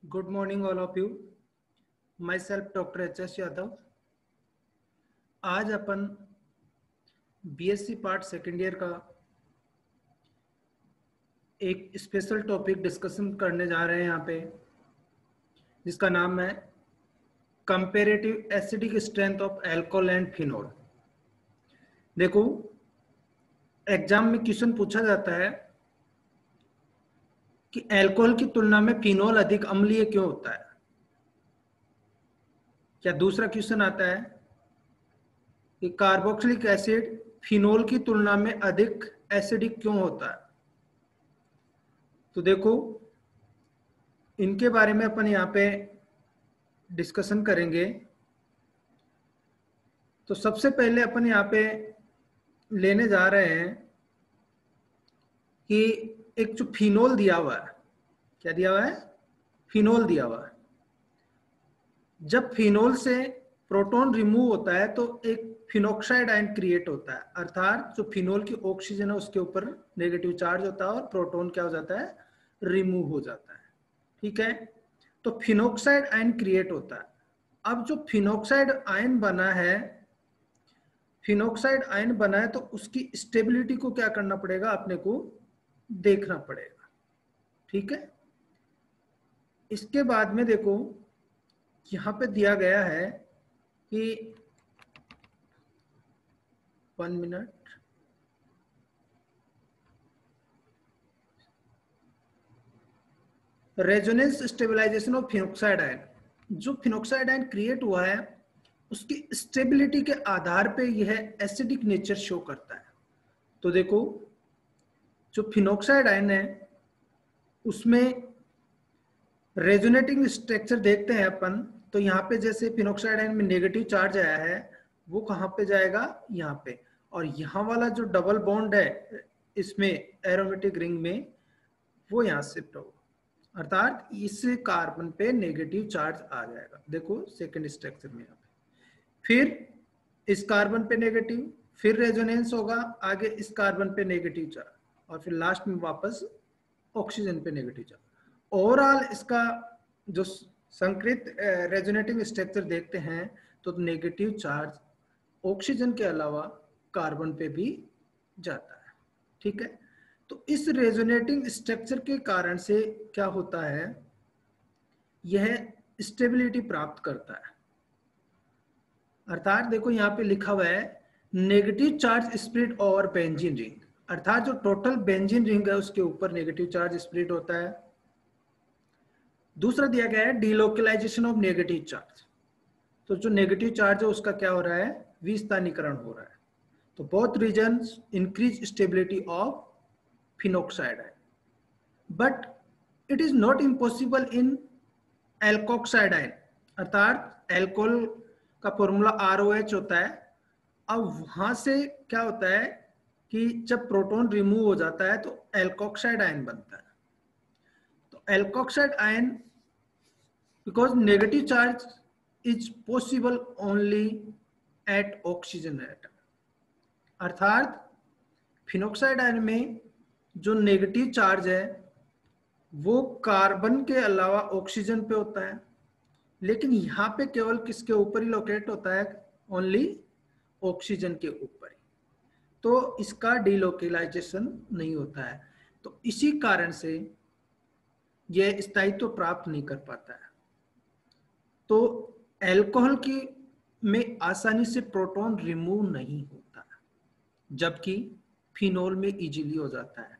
Good morning all of you. Myself Dr. H.S. Yadav. आज अपन BSc part second year का एक special topic discussion करने जा रहे हैं यहाँ पे, जिसका नाम है comparative acidic strength of alcohol and phenol. देखो, एग्जाम में क्वेश्चन पूछा जाता है कि अल्कोहल की तुलना में फिनोल अधिक अम्लीय क्यों होता है. क्या दूसरा क्वेश्चन आता है कि कार्बोक्सिलिक एसिड फिनोल की तुलना में अधिक एसिडिक क्यों होता है. तो देखो, इनके बारे में अपन यहाँ पे डिस्कशन करेंगे. तो सबसे पहले अपन यहाँ पे लेने जा रहे हैं कि एक जो फिनोल दिया हुआ है, क्या दिया हुआ है, फिनोल दिया हुआ है. जब फिनोल से प्रोटॉन रिमूव होता है तो एक फिनोक्साइड आयन क्रिएट होता है, अर्थात जो फिनोल की ऑक्सीजन है उसके ऊपर नेगेटिव चार्ज होता है और प्रोटॉन क्या हो जाता है, रिमूव हो जाता है. ठीक है, तो फिनोक्साइड आयन क्रिएट होता है. अब जो फिनोक्साइड आयन बना है तो उसकी स्टेबिलिटी को क्या करना पड़ेगा, अपने को देखना पड़ेगा. ठीक है, इसके बाद में देखो यहां पे दिया गया है कि 1 minute, resonance stabilization of phenoxide ion. जो फिनोक्साइड आयन क्रिएट हुआ है उसकी स्टेबिलिटी के आधार पे यह एसिडिक नेचर शो करता है. तो देखो, जो फिनोक्साइड आयन है उसमें रेजोनेटिंग स्ट्रक्चर देखते हैं अपन. तो यहाँ पे जैसे फिनोक्साइड आयन में नेगेटिव चार्ज आया है, वो कहाँ पे जाएगा, यहाँ पे. और यहाँ वाला जो डबल बॉन्ड है इसमें एरोमेटिक रिंग में, वो यहाँ शिफ्ट होगा, अर्थात इस कार्बन पे नेगेटिव चार्ज आ जाएगा. देखो सेकंड स्ट्रक्चर में यहाँ पे फिर इस कार्बन पे नेगेटिव, फिर रेजोनेंस होगा, आगे इस कार्बन पे नेगेटिव चार्ज, और फिर लास्ट में वापस ऑक्सीजन पे नेगेटिव चार्ज. ओवरऑल इसका जो संकृत रेजोनेटिंग स्ट्रक्चर देखते हैं तो नेगेटिव चार्ज ऑक्सीजन के अलावा कार्बन पे भी जाता है. ठीक है, तो इस रेजोनेटिंग स्ट्रक्चर के कारण से क्या होता है, यह स्टेबिलिटी प्राप्त करता है. अर्थात देखो यहाँ पे लिखा हुआ है negative charge spread over benzene ring, अर्थात जो टोटल बेंजीन रिंग है उसके ऊपर नेगेटिव चार्ज स्प्रेड होता है. दूसरा दिया गया है डिलोकलाइजेशन ऑफ नेगेटिव चार्ज. तो जो नेगेटिव चार्ज है उसका क्या हो रहा है, विस्थानीकरण हो रहा है. तो both reasons increase stability of phenoxide ion, but it is not impossible in alkoxide ion. अर्थात एल्कोहल का फॉर्मूला ROH होता है. अब वहां से क्या होता है कि जब प्रोटॉन रिमूव हो जाता है तो एल्कोक्साइड आयन बनता है. तो alkoxide ion, because negative charge is possible only at oxygen atom, अर्थात फिनोक्साइड आयन में जो नेगेटिव चार्ज है वो कार्बन के अलावा ऑक्सीजन पे होता है, लेकिन यहाँ पे केवल किसके ऊपर ही लोकेट होता है, ओनली ऑक्सीजन के ऊपर ही. तो इसका डिलोकलाइजेशन नहीं होता है, तो इसी कारण से यह स्थायित्व प्राप्त नहीं कर पाता है. तो अल्कोहल की में आसानी से प्रोटॉन रिमूव नहीं होता है, जबकि फिनोल में इजीली हो जाता है.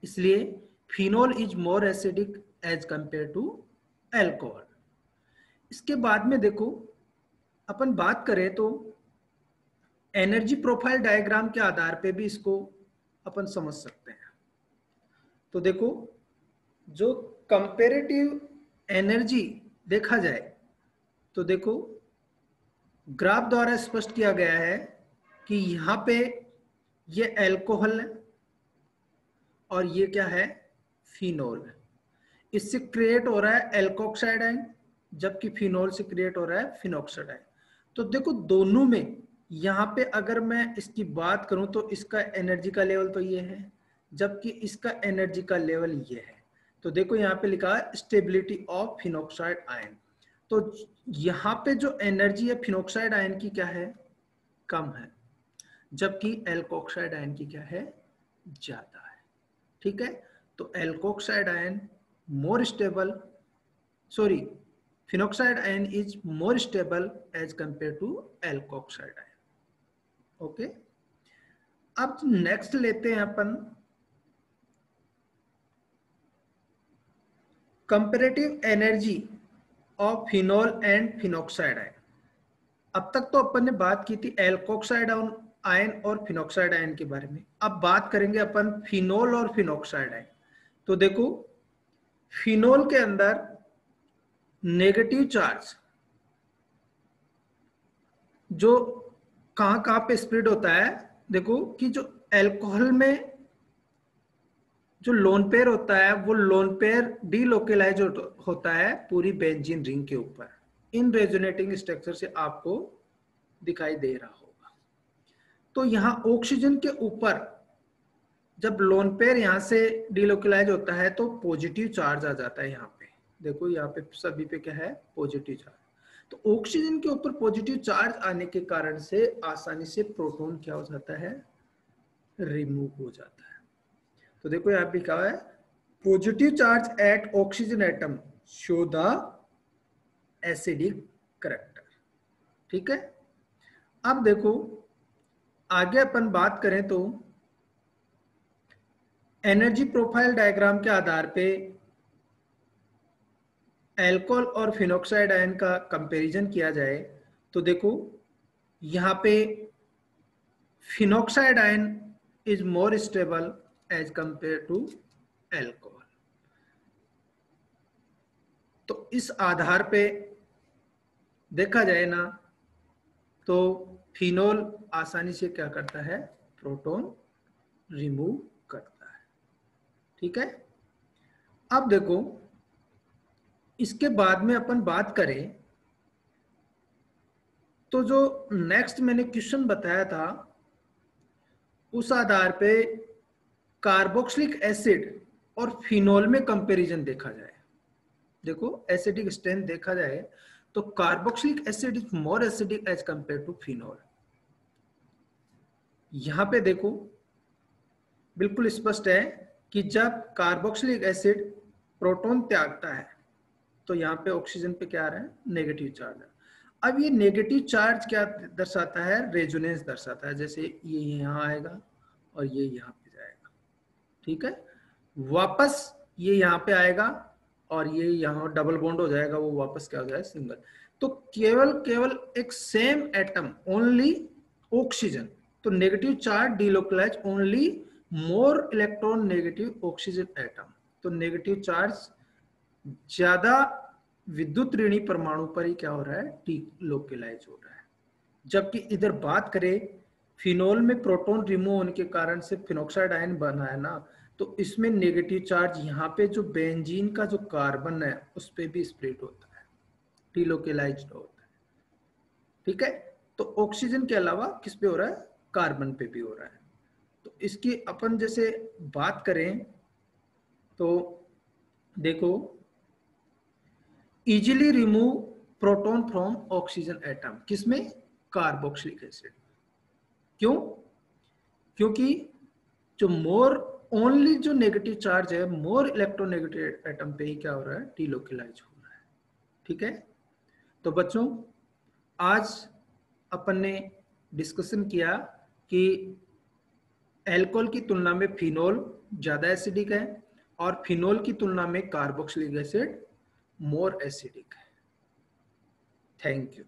इसलिए phenol is more acidic as compare to alcohol. इसके बाद में देखो, अपन बात करें तो एनर्जी प्रोफाइल डायग्राम के आधार पे भी इसको अपन समझ सकते हैं. तो देखो, जो कंपैरेटिव एनर्जी देखा जाए तो देखो ग्राफ द्वारा स्पष्ट किया गया है कि यहाँ पे ये अल्कोहल है और ये क्या है, फिनोल है. इससे क्रिएट हो रहा है एल्कोक्साइड आयन, जबकि फिनोल से क्रिएट हो रहा है फिनोक्साइड आयन. तो देखो दोनों में यहाँ पे अगर मैं इसकी बात करूं तो इसका एनर्जी का लेवल तो ये है, जबकि इसका एनर्जी का लेवल ये है. तो देखो यहाँ पे लिखा है स्टेबिलिटी ऑफ फिनोक्साइड आयन। तो यहाँ पे जो एनर्जी है फिनोक्साइड आयन की क्या है, कम है, जबकि एल्कोक्साइड आयन की क्या है, ज्यादा है। ठीक है, तो alkoxide ion more stable, sorry, phenoxide ion is more stable as compare to alkoxide ion. Okay, अब नेक्स्ट लेते हैं अपन comparative energy of phenol and phenoxide ion. अब तक तो अपन ने बात की थी एल्कोक्साइड आयन और फिनोक्साइड आयन के बारे में। अब बात करेंगे अपन फिनोल और फिनोक्साइड आयन। तो देखो फिनोल के अंदर नेगेटिव चार्ज जो कहां पे स्प्रेड होता है, देखो कि जो अल्कोहल में जो लोन पेयर होता है वो लोन पेयर डीलोकेलाइज होता है पूरी बेंजीन रिंग के ऊपर। इन रेजोनेटिंग स्ट्रक्चर से आपको दिखाई दे रहा होगा। तो यहां ऑक्सीजन के ऊपर जब लोन पेयर यहां से डीलोकेलाइज होता है तो पॉजिटिव चार्ज आ जाता है। यहाँ पे देखो, यहाँ पे सभी पे क्या है, पॉजिटिव चार्ज। तो ऑक्सीजन के ऊपर पॉजिटिव चार्ज आने के कारण से आसानी से प्रोटॉन क्या हो जाता है, रिमूव हो जाता है। तो देखो यहाँ पे लिखा है positive charge at oxygen atom show the acidic character. ठीक है, अब देखो आगे अपन बात करें तो एनर्जी प्रोफाइल डायग्राम के आधार पे एल्कोहल और फिनोक्साइड आयन का कंपैरिजन किया जाए तो देखो यहाँ पे phenoxide ion is more stable as compare to alcohol. तो इस आधार पे देखा जाए ना तो फिनोल आसानी से क्या करता है, प्रोटॉन रिमूव करता है। ठीक है, अब देखो इसके बाद में अपन बात करें तो जो नेक्स्ट मैंने क्वेश्चन बताया था उस आधार पे कार्बोक्सिलिक एसिड और फिनोल में कंपैरिजन देखा जाए। देखो एसिडिक स्ट्रेंथ देखा जाए तो carboxylic acid is more acidic as compare to phenol. यहां पे देखो बिल्कुल स्पष्ट है कि जब कार्बोक्सिलिक एसिड प्रोटॉन त्यागता है तो यहाँ पे ऑक्सीजन पे क्या आ रहा है, नेगेटिव चार्ज है। अब ये नेगेटिव चार्ज क्या दर्शाता है, रेजोनेंस दर्शाता है। जैसे ये यहाँ आएगा और ये यहाँ पे जाएगा। ठीक है, वापस ये यहाँ पे आएगा और ये यहाँ डबल बॉन्ड हो जाएगा, वो वापस क्या हो जाएगा, सिंगल। तो केवल एक सेम एटम ओनली ऑक्सीजन, तो negative charge delocalise only more electron negative oxygen atom. तो नेगेटिव चार्ज ज्यादा विद्युत ऋणी परमाणु पर ही क्या हो रहा है, डीलोकलाइज हो रहा है। जबकि इधर बात करें फिनोल में प्रोटॉन रिमूव होने के कारण से फिनोक्साइड आयन बना है ना, तो इसमें नेगेटिव चार्ज यहाँ पे जो बेंजीन का जो कार्बन है उस पे भी स्प्रेड होता है, डीलोकलाइज्ड होता है। ठीक है, तो ऑक्सीजन के अलावा किस पे हो रहा है, कार्बन पे भी हो रहा है। तो इसकी अपन जैसे बात करें तो देखो easily remove proton from oxygen atom, किसमें, कार्बोक्सिलिक एसिड। क्यों, क्योंकि जो मोर ओनली जो नेगेटिव चार्ज है मोर इलेक्ट्रोनेगेटिव एटम पे ही क्या हो रहा है, डीलोकलाइज हो रहा है। ठीक है, तो बच्चों आज अपन ने डिस्कशन किया कि एल्कोहल की तुलना में फिनोल ज्यादा एसिडिक है और फिनोल की तुलना में कार्बोक्सिलिक एसिड मोर एसिडिक है। Thank you.